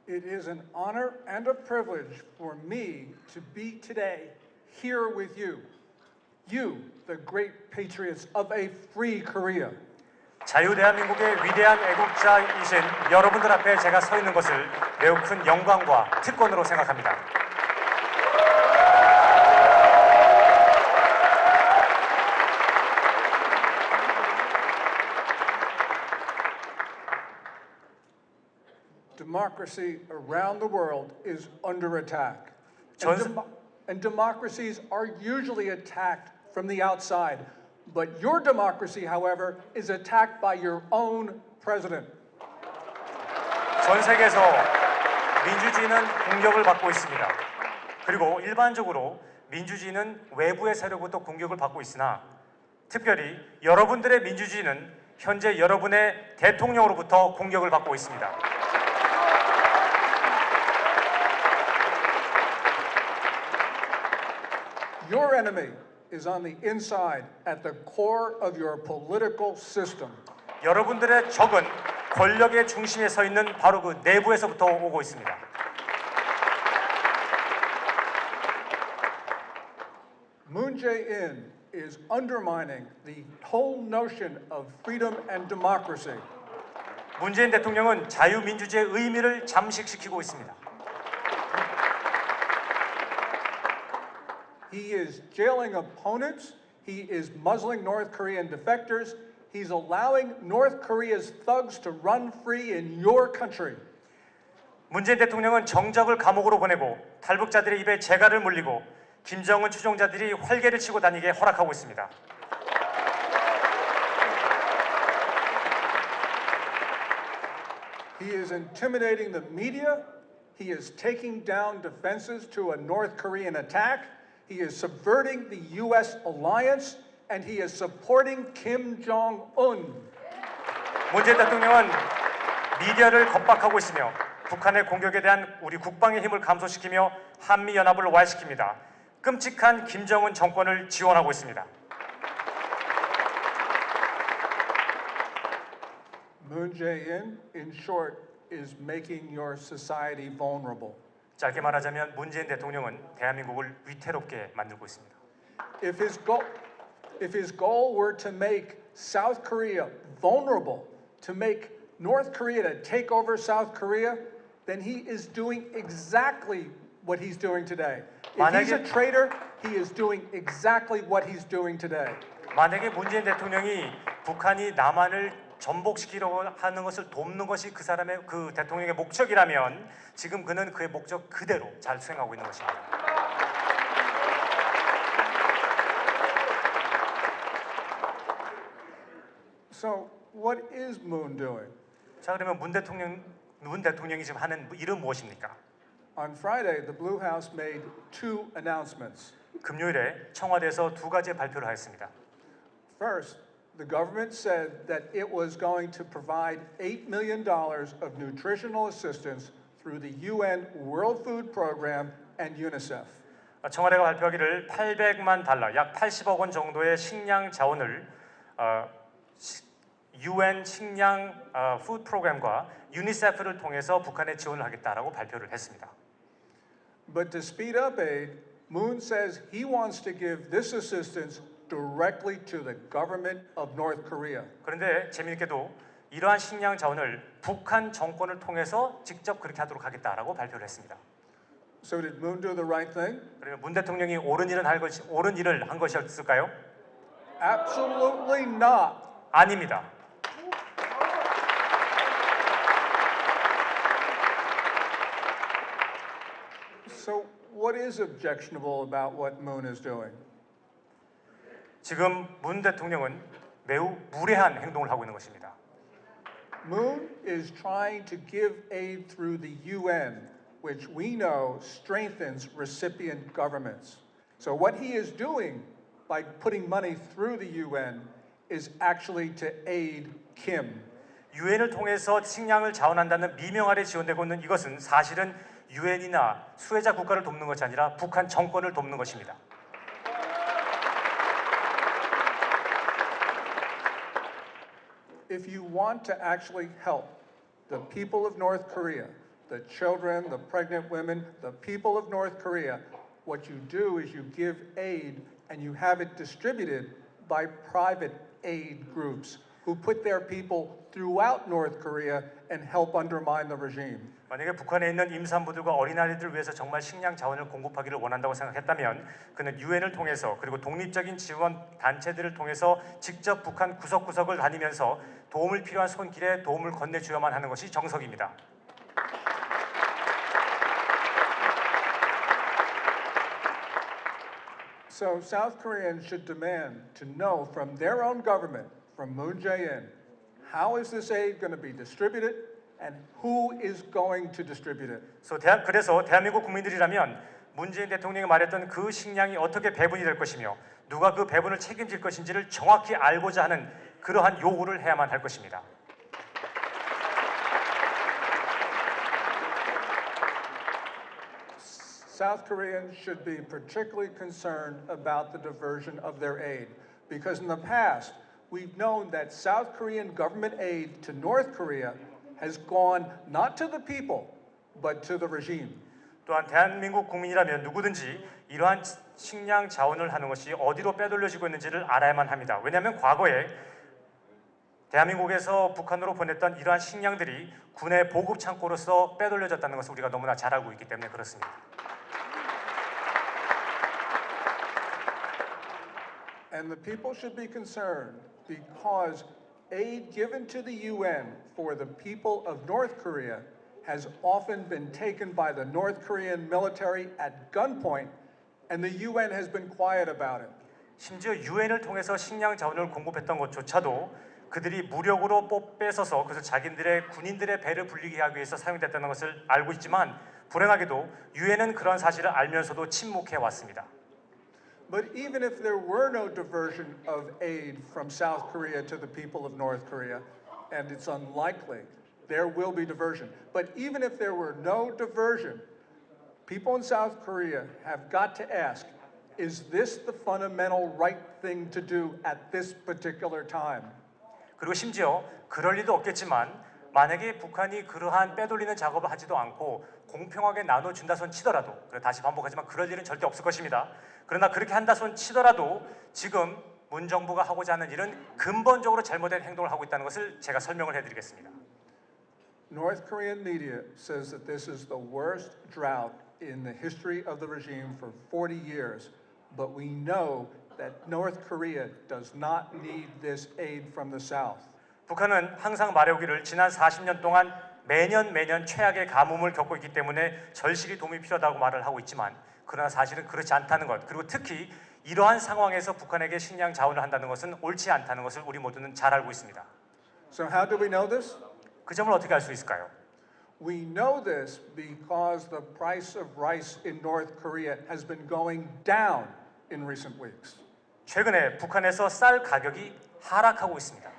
It is an honor and a privilege for me to be today here with you. You, the great patriots of a free Korea. 자유대한민국의 위대한 애국자이신 여러분들 앞에 제가 서 있는 것을 매우 큰 영광과 특권으로 생각합니다. Democracy around the world is under attack. And democracies are usually attacked from the outside. But your democracy, however, is attacked by your own president. 전 세계에서 민주주의는 공격을 받고 있습니다. 그리고 일반적으로 민주주의는 외부의 세력부터 공격을 받고 있으나 특별히 여러분들의 민주주의는 현재 여러분의 대통령으로부터 공격을 받고 있습니다. Your enemy is on the inside at the core of your political system. 여러분들의 적은 권력의 중심에 서 있는 바로 그 내부에서부터 오고 있습니다. Moon Jae-in is undermining the whole notion of freedom and democracy. 문재인 대통령은 자유민주주의의 의미를 잠식시키고 있습니다. He is jailing opponents. He is muzzling North Korean defectors. He's allowing North Korea's thugs to run free in your country. 문재인 대통령은 정적을 감옥으로 보내고 탈북자들의 입에 재갈을 물리고 김정은 추종자들이 활개를 치고 다니게 허락하고 있습니다. He is intimidating the media. He is taking down defenses to a North Korean attack. He is subverting the U.S. alliance, and he is supporting Kim Jong-un. 문재인 대통령은 미디어를 겁박하고 있으며 북한의 공격에 대한 우리 국방의 힘을 감소시키며 한미연합을 와해시킵니다. 끔찍한 김정은 정권을 지원하고 있습니다. Moon Jae-in, in short, is making your society vulnerable. 짧게 말하자면 문재인 대통령은 대한민국을 위태롭게 만들고 있습니다. If his goal were to make South Korea vulnerable, to make North Korea to take over South Korea, then he is doing exactly what he's doing today. If he's a traitor, he is doing exactly what he's doing today. 만약에 문재인 대통령이 북한이 남한을 전복시키려고 하는 것을 돕는 것이 그 대통령의 목적이라면 지금 그는 그의 목적 그대로 잘 수행하고 있는 것입니다. So what is Moon doing? 자, 그러면 문 대통령이 지금 하는 일은 무엇입니까? On Friday, the Blue House made two announcements. 금요일에 청와대에서 두 가지의 발표를 하였습니다. First, the government said that it was going to provide $8 million of nutritional assistance through the UN World Food Program and UNICEF. 청와대가 발표하기를 800만 달러, 약 80억 원 정도의 식량 자원을 UN 식량 푸드 프로그램과 유니세프를 통해서 북한에 지원을 하겠다라고 발표를 했습니다. But to speed up aid, Moon says he wants to give this assistance directly to the government of North Korea. 그런데 재미있게도 이러한 식량 자원을 북한 정권을 통해서 직접 그렇게 하도록 하겠다라고 발표를 했습니다. So did Moon do the right thing? 그러면 문 대통령이 옳은 일을 한 것이었을까요? Absolutely not. 아닙니다. So what is objectionable about what Moon is doing? 지금 문 대통령은 매우 무례한 행동을 하고 있는 것입니다. Moon is trying to give aid through the UN, which we know strengthens recipient governments. So what he is doing by putting money through the UN is actually to aid Kim. 유엔을 통해서 식량을 자원한다는 미명 아래 지원되고 있는 이것은 사실은 유엔이나 수혜자 국가를 돕는 것이 아니라 북한 정권을 돕는 것입니다. If you want to actually help the people of North Korea, the children, the pregnant women, the people of North Korea. What you do is you give aid and you have it distributed by private aid groups who put their people throughout North Korea and help undermine the regime. 만약에 북한에 있는 임산부들과 어린아이들을 위해서 정말 식량 자원을 공급하기를 원한다고 생각했다면 그는 유엔을 통해서 그리고 독립적인 지원 단체들을 통해서 직접 북한 구석구석을 다니면서 도움을 필요한 손길에 도움을 건네주어야만 하는 것이 정석입니다. So South Koreans should demand to know from their own government, from Moon Jae-in, how is this aid going to be distributed and who is going to distribute it? 그래서 대한민국 국민들이라면 문재인 대통령이 말했던 그 식량이 어떻게 배분이 될 것이며 누가 그 배분을 책임질 것인지를 정확히 알고자 하는 그러한 요구를 해야만 할 것입니다. South Koreans should be particularly concerned about the diversion of their aid because in the past we've known that South Korean government aid to North Korea has gone not to the people but to the regime. 또한 대한민국 국민이라면 누구든지 이러한 식량 자원을 하는 것이 어디로 빼돌려지고 있는지를 알아야만 합니다. 왜냐하면 과거에 대한민국에서 북한으로 보냈던 이러한 식량들이 군의 보급 창고로서 빼돌려졌다는 것을 우리가 너무나 잘 알고 있기 때문에 그렇습니다. And the people should be concerned because aid given to the UN for the people of North Korea has often been taken by the North Korean military at gunpoint, and the UN has been quiet about it. 심지어 유엔을 통해서 식량 자원을 공급했던 것조차도 그들이 무력으로 뺏어서 그래서 자기들의 군인들의 배를 불리게 하기 위해서 사용됐다는 것을 알고 있지만 불행하게도 유엔은 그런 사실을 알면서도 침묵해 왔습니다. But even if there were no diversion of aid from South Korea to the people of North Korea, and it's unlikely, there will be diversion. But even if there were no diversion, people in South Korea have got to ask, is this the fundamental right thing to do at this particular time? 그리고 심지어 그럴 리도 없겠지만 만약에 북한이 그러한 빼돌리는 작업을 하지도 않고 공평하게 나눠준다 손 치더라도 다시 반복하지만 그럴 일은 절대 없을 것입니다. 그러나 그렇게 한다 손 치더라도 지금 문 정부가 하고자 하는 일은 근본적으로 잘못된 행동을 하고 있다는 것을 제가 설명을 해드리겠습니다. North Korean media says that this is the worst drought in the history of the regime for 40 years, but we know that North Korea does not need this aid from the South. 북한은 항상 말해오기를 지난 40년 동안 매년 최악의 가뭄을 겪고 있기 때문에 절실히 도움이 필요하다고 말을 하고 있지만 그러나 사실은 그렇지 않다는 것 그리고 특히 이러한 상황에서 북한에게 식량 자원을 한다는 것은 옳지 않다는 것을 우리 모두는 잘 알고 있습니다. So how do we know this? 그 점을 어떻게 알 수 있을까요? We know this because the price of rice in North Korea has been going down in recent weeks. 최근에 북한에서 쌀 가격이 하락하고 있습니다.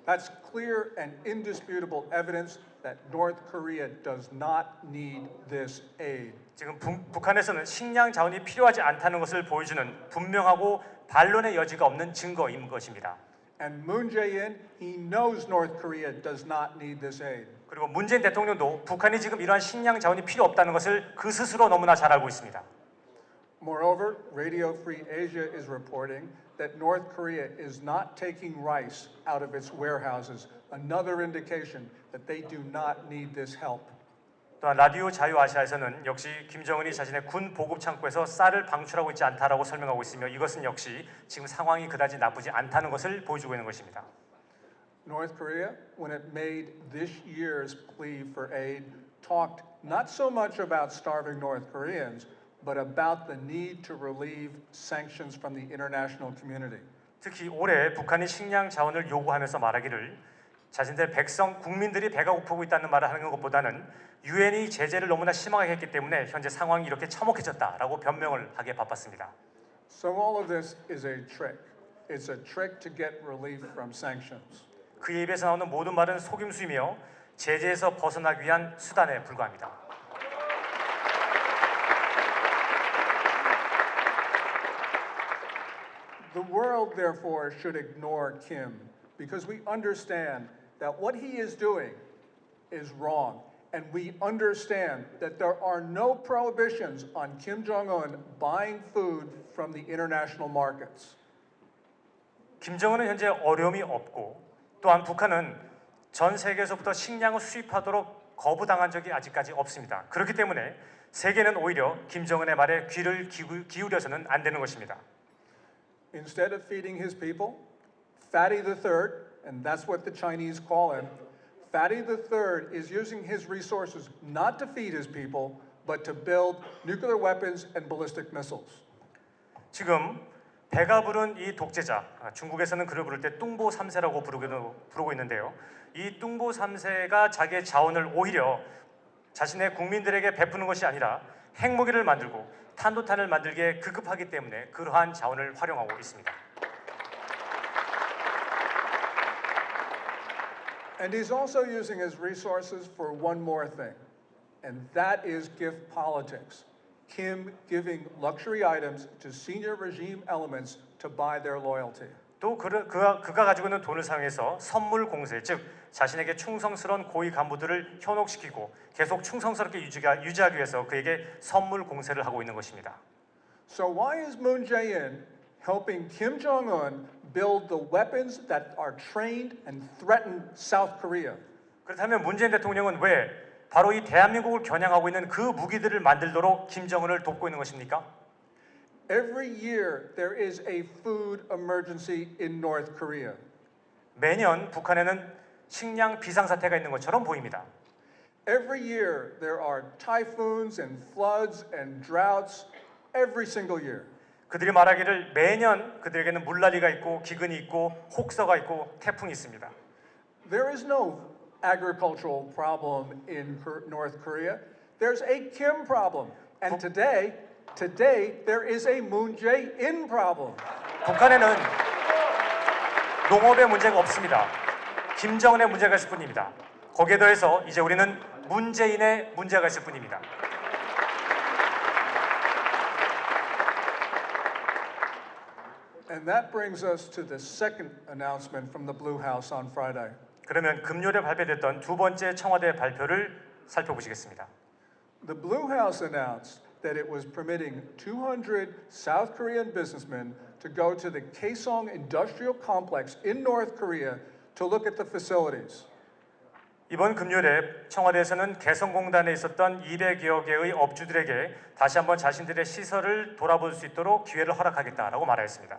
That's clear and indisputable evidence that North Korea does not need this aid. 지금 북한에서는 식량 자원이 필요하지 않다는 것을 보여주는 분명하고 반론의 여지가 없는 증거인 것입니다. And Moon Jae-in, he knows North Korea does not need this aid. 그리고 문재인 대통령도 북한이 지금 이러한 식량 자원이 필요 없다는 것을 그 스스로 너무나 잘 알고 있습니다. Moreover, Radio Free Asia is reporting that North Korea is not taking rice out of its warehouses, another indication that they do not need this help. 또한 라디오 자유아시아에서는 역시 김정은이 자신의 군 보급 창고에서 쌀을 방출하고 있지 않다라고 설명하고 있으며 이것은 역시 지금 상황이 그다지 나쁘지 않다는 것을 보여주고 있는 것입니다. North Korea, when it made this year's plea for aid, talked not so much about starving North Koreans, but about the need to relieve sanctions from the international community. 특히 올해 북한이 식량 자원을 요구하면서 말하기를 자신들 백성 국민들이 배가 고프고 있다는 말을 하는 것보다는 유엔이 제재를 너무나 심하게 했기 때문에 현재 상황이 이렇게 참혹해졌다라고 변명을 하기에 바빴습니다. So all of this is a trick. It's a trick to get relief from sanctions. 그의 입에서 나오는 모든 말은 속임수이며 제재에서 벗어나기 위한 수단에 불과합니다. The world, therefore, should ignore Kim because we understand that what he is doing is wrong and we understand that there are no prohibitions on Kim Jong-un buying food from the international markets. 김정은은 현재 어려움이 없고 또한 북한은 전 세계에서부터 식량을 수입하도록 거부당한 적이 아직까지 없습니다. 그렇기 때문에 세계는 오히려 김정은의 말에 귀를 기울여서는 안 되는 것입니다. Instead of feeding his people, Fatty the Third, and that's what the Chinese call him, Fatty the Third is using his resources not to feed his people, but to build nuclear weapons and ballistic missiles. 지금 배가 부른 이 독재자, 중국에서는 그를 부를 때 뚱보 3세라고 부르고 있는데요. 이 뚱보 3세가 자기의 자원을 오히려 자신의 국민들에게 베푸는 것이 아니라 핵무기를 만들고 탄도탄을 만들기에 급급하기 때문에 그러한 자원을 활용하고 있습니다. And he's also using his resources for one more thing, and that is gift politics. Kim giving luxury items to senior regime elements to buy their loyalty. 또 그가 가지고 있는 돈을 사용해서 선물 공세, 즉 자신에게 충성스러운 고위 간부들을 현혹시키고 계속 충성스럽게 유지하기 위해서 그에게 선물 공세를 하고 있는 것입니다. So why is Moon Jae-in helping Kim Jong-un build the weapons that are trained and threaten South Korea? 그렇다면 문재인 대통령은 왜 바로 이 대한민국을 겨냥하고 있는 그 무기들을 만들도록 김정은을 돕고 있는 것입니까? Every year there is a food emergency in North Korea. 매년 북한에는 식량 비상사태가 있는 것처럼 보입니다. Every year there are typhoons and floods and droughts every single year. 그들이 말하기를 매년 그들에게는 물난리가 있고 기근이 있고 혹서가 있고 태풍이 있습니다. There is no agricultural problem in North Korea. There's a Kim problem. And today there is a Moon Jae-in problem. 북한에는 농업의 문제가 없습니다. 김정은의 문제가 있을 뿐입니다. 거기에 더해서 이제 우리는 문재인의 문제가 있을 뿐입니다. And that brings us to the second announcement from the Blue House on Friday. 그러면 금요일에 발표됐던 두 번째 청와대 발표를 살펴보시겠습니다. The Blue House announced that it was permitting 200 South Korean businessmen to go to the Kaesong Industrial Complex in North Korea to look at the facilities. 이번 금요일에 청와대에서는 개성공단에 있었던 200여 개의 업주들에게 다시 한번 자신들의 시설을 돌아볼 수 있도록 기회를 허락하겠다라고 말했습니다.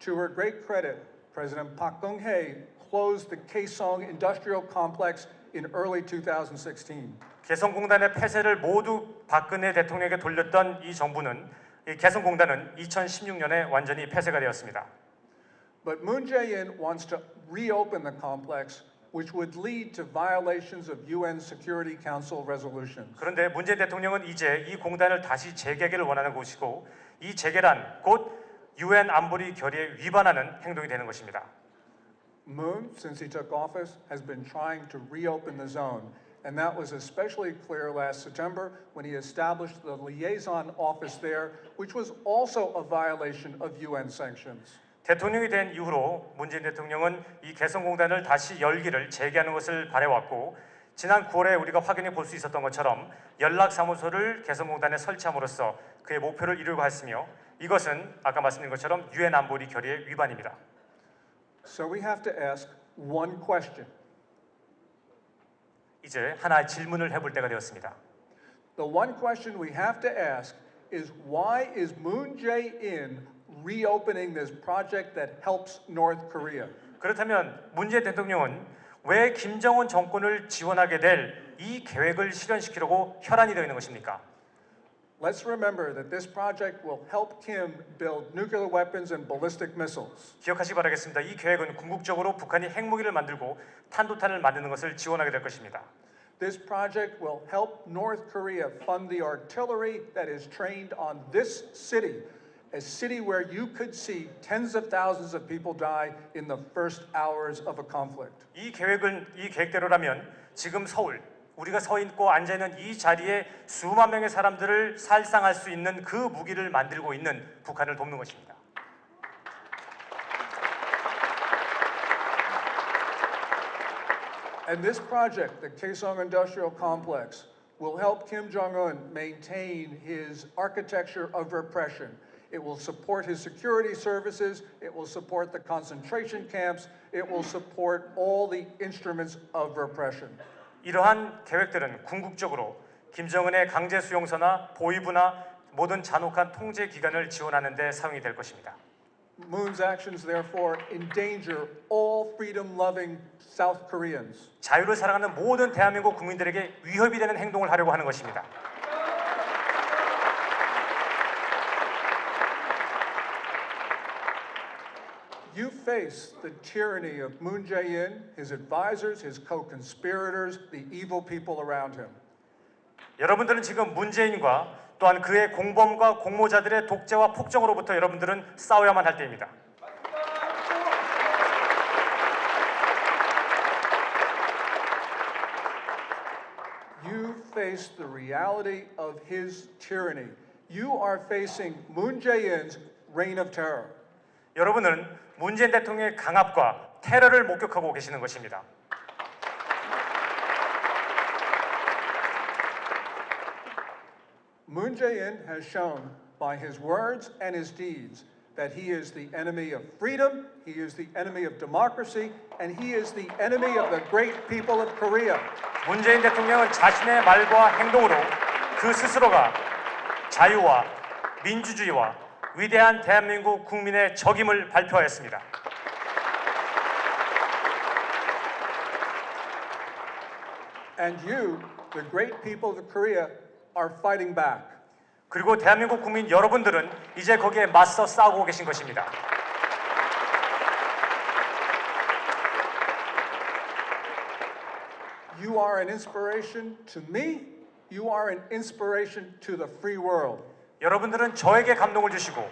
To her great credit, President Park Geun-hye closed the Kaesong Industrial Complex in early 2016. 개성공단의 폐쇄를 모두 박근혜 대통령에게 돌렸던 이 정부는 이 개성공단은 2016년에 완전히 폐쇄가 되었습니다. But Moon Jae-in wants to reopen the complex, which would lead to violations of UN Security Council resolutions. 그런데 문재인 대통령은 이제 이 공단을 다시 재개하기를 원하는 것이고 이 재개란 곧 UN 안보리 결의에 위반하는 행동이 되는 것입니다. Moon, since he took office, has been trying to reopen the zone, and that was especially clear last September when he established the liaison office there, which was also a violation of UN sanctions. 대통령이 된 이후로 문재인 대통령은 이 개성공단을 다시 열기를 재개하는 것을 바래왔고 지난 9월에 우리가 확인해 볼 수 있었던 것처럼 연락사무소를 개성공단에 설치함으로써 그의 목표를 이루려고 했으며 이것은 아까 말씀드린 것처럼 UN 안보리 결의의 위반입니다. So we have to ask one question. 이제 하나의 질문을 해볼 때가 되었습니다. The one question we have to ask is why is Moon Jae-in reopening this project that helps North Korea? 그렇다면 문재인 대통령은 왜 김정은 정권을 지원하게 될 이 계획을 실현시키려고 혈안이 되어 있는 것입니까? Let's remember that this project will help Kim build nuclear weapons and ballistic missiles. 기억하시기 바라겠습니다. 이 계획은 궁극적으로 북한이 핵무기를 만들고 탄도탄을 만드는 것을 지원하게 될 것입니다. This project will help North Korea fund the artillery that is trained on this city, a city where you could see tens of thousands of people die in the first hours of a conflict. 이 계획대로라면 지금 서울 우리가 서 있고 앉아 있는 이 자리에 수만 명의 사람들을 살상할 수 있는 그 무기를 만들고 있는 북한을 돕는 것입니다. And this project, the Kaesong Industrial Complex, will help Kim Jong-un maintain his architecture of repression. It will support his security services, it will support the concentration camps, it will support all the instruments of repression. 이러한 계획들은 궁극적으로 김정은의 강제 수용소나 보위부나 모든 잔혹한 통제 기관을 지원하는 데 사용이 될 것입니다. Moon's actions therefore endanger all freedom-loving South Koreans. 자유를 사랑하는 모든 대한민국 국민들에게 위협이 되는 행동을 하려고 하는 것입니다. You face the tyranny of Moon Jae-in, his advisors, his co-conspirators, the evil people around him. 여러분들은 지금 문재인과 또한 그의 공범과 공모자들의 독재와 폭정으로부터 여러분들은 싸워야만 할 때입니다. You face the reality of his tyranny. You are facing Moon Jae-in's reign of terror. 여러분은 문재인 대통령의 강압과 테러를 목격하고 계시는 것입니다. Moon Jae-in has shown by his words and his deeds that he is the enemy of freedom, he is the enemy of democracy, and he is the enemy of the great people of Korea. 문재인 대통령은 자신의 말과 행동으로 그 스스로가 자유와 민주주의와 위대한 대한민국 국민의 적임을 발표하였습니다. And you, the great people of Korea, are fighting back. 그리고 대한민국 국민 여러분들은 이제 거기에 맞서 싸우고 계신 것입니다. You are an inspiration to me. You are an inspiration to the free world. 여러분들은 저에게 감동을 주시고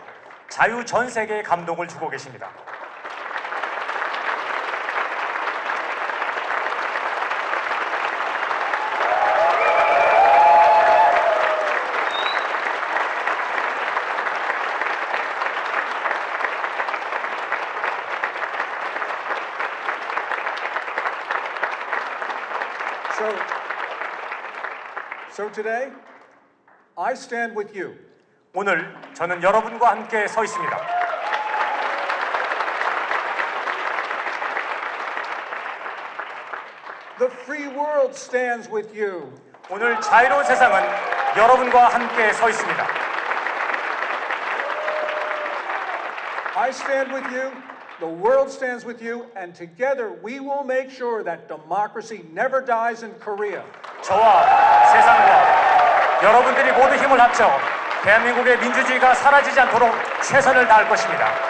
자유 전 세계에 감동을 주고 계십니다. So today, I stand with you. 오늘 저는 여러분과 함께 서 있습니다. The free world stands with you. 오늘 자유로운 세상은 여러분과 함께 서 있습니다. I stand with you, the world stands with you, and together we will make sure that democracy never dies in Korea. 저와 세상과 여러분들이 모두 힘을 합쳐 대한민국의 민주주의가 사라지지 않도록 최선을 다할 것입니다.